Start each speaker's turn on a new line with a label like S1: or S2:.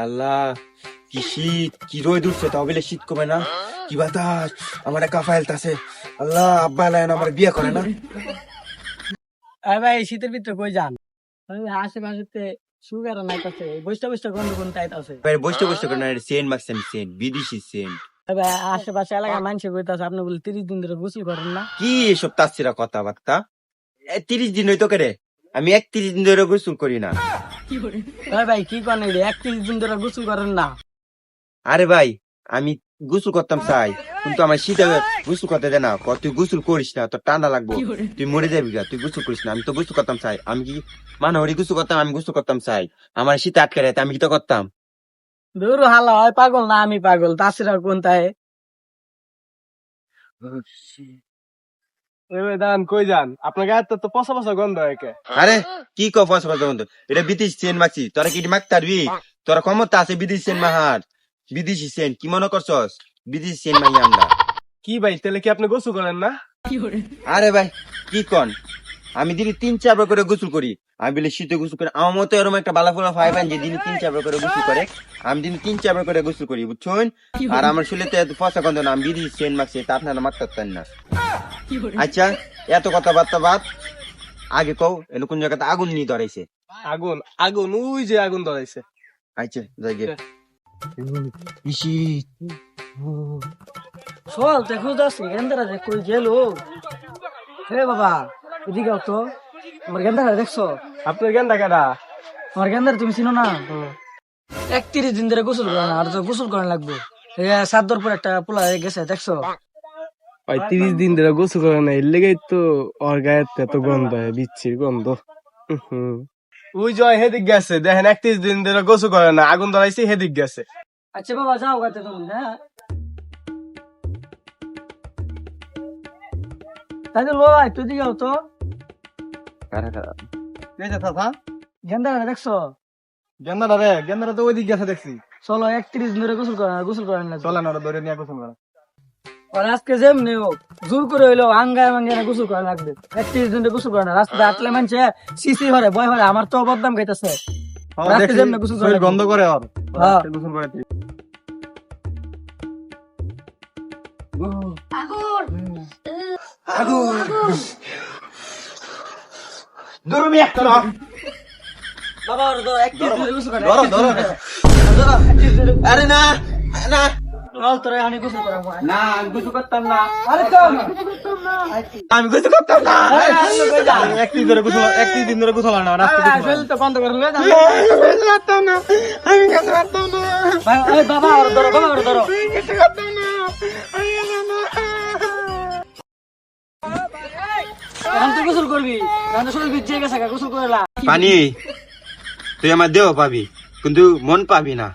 S1: আল্লাহ কি শীত, কি রোদ উঠছে, তবে শীত কমে না, কি বাতাস, আমার কাফা হেলতাছে। আল্লাহ আব্বা লাইন আমার বিয়ে করে না।
S2: ভাই শীতের ভিতরে কই যান? আশেপাশে সুগার নাইতাছে, বৈশটা বৈশটা গন্ধ গন্ধ আইতাছে।
S1: বসতে বসতে করে না, সেন্ট মারছেন, সেন্ট বিদেশি সেন্ট।
S2: ভাই আশেপাশে এলাকার মানুষে কইতাছে আপনি বলে 30 দিন ধরে গোসল করেন না।
S1: কি এসব তাচ্ছিরা কথাবার্তা? 30 দিন হইতো করে, আমি 31 দিন ধরে গোসল করি না।
S2: ভাই কি করেন? 31 দিন ধরে গোসল করেন না?
S1: আরে ভাই আমি গোসল করতাম চাই, কিন্তু আমার শীতে গোসল করতে দেয় না। তুই গোসল করিস না, তোর ঠান্ডা লাগবো, তুই মরে যাবি গা, তুই গোসল করিস না। আমি তো গোসল করতাম চাই, আমি কি মানহরি গোসল করতাম? আমি গোসল করতাম চাই, আমার শীতে আটকে রাখতে আমি কি তো করতাম?
S2: দূর হালা হয়, পাগল না আমি পাগল, তাছাড়া কোন তাই?
S3: দান কই যান? আপনার গায়ে তো পচা পচা গন্ধ একে।
S1: আরে কি কফস বন্ধু, এটা বিদেশি সেন্ট মাছি, তোরা কি মাখতে পারবি? তোরা ক্ষমতা আছে বিদেশি সেন্ট মাহার? বিদেশি সেন্ট কি মনে করছস? বিদেশি সেন্ট মাহি আমরা।
S3: কি ভাই তাহলে কি আপনি গোসল করেন না?
S1: আরে ভাই কি কন, আমি দিনে 3-4 বার করে গোসল করি। আমি বলে শীতে গোসল করি, আমার মতো এরকম একটা বালা ফোলা ফাইবান যে দিনে 3-4 বার করে গোসল করে। আমি দিনে 3-4 বার করে গোসল করি, বুঝছেন? আর আমার শরীরে এত ফসা গন্ধ না, আমি বিদেশি সেন্ট মাখছি, তা আপনারা মাখতে পারতেন না। আচ্ছা এত কথাবার্তা বাদ, আগে কও এনে কোন জায়গাতে আগুন নিয়ে ধরাইছে?
S3: আগুন আগুন ওই যে আগুন ধরাইছে।
S1: আচ্ছা যাই গে।
S2: চল দেখো যাচ্ছি গেন্দারা যে কই গেল। হে বাবা এদিকে আও তো, আমার গেন্দারা দেখছো?
S3: আপনার গেন্দা কাটা?
S2: আমার গেন্দারা তুমি চিনো না? 31 দিন ধরে গোসল করে না, আর তো গোসল করেন লাগবে। সাতদর পর একটা পোলা গেছে দেখছো?
S3: ভাই 30 দিন ধরে গোসল করে না, এর লেগেই তো ওর গায়ে এত গন্ধ হয়, বিচ্ছির গন্ধ। ওই জয় হেদিক গেছে, দেখেন 31 দিন ধরে গোসল করে না, আগুন ধরাইছে হেদিক গেছে।
S2: আচ্ছা বাবা যাও গাতে তুমি, হ্যাঁ তাই তো ভাই তুই দিকে তো গেন্দারা দেখছো?
S3: গেন্দাটা রে, গেন্দাটা তো ওই দিক গেছে দেখছি।
S2: চলো 31 দিন ধরে গোসল করেন না।
S3: চলেন ওরা ধরে নিয়ে গোসল করা।
S2: আর আজকে যেমনি হোক জোর করে হইলো আঙ্গায় মাঙ্গায় গোসল করা লাগবে। 31 দিন ধরে গোসল করে না, রাস্তায় হাঁটলে মানছে সিসি হরে ভয় হরে, আমার তো বদনাম খাইতেছে। রাস্তায় যেমনি গোসল করে
S3: গন্ধ করে আর
S2: হ্যাঁ
S3: গোসল করে।
S1: আগুন দূরমি একটা না
S2: বাবা ওর তো 31 দিন ধরে গোসল করে।
S1: ধরো ধরো। আরে না না
S2: চল তোরে আমি গোসল করা
S1: না, আমি গোসল করতাম না।
S2: আরে চল
S1: আমি গোসল করতাম না।
S3: আমি 31 দিন ধরে গোসল হয় না,
S2: শরীর তো বন্ধ করে লয়ে যা।
S1: গোসল করতাম না, আমি গোসল করতাম না।
S2: বাবা ওর ধরো, বাবা ওর ধরো।
S1: গোসল করতাম না, আমি গোসল করতাম না।
S2: এখন তুই গোসল করবি, এখন তো শরীর ভিজে গেছে, গোসল করে লা।
S1: পানি তুই আমার দেহ পাবি, কিন্তু মন পাবি না।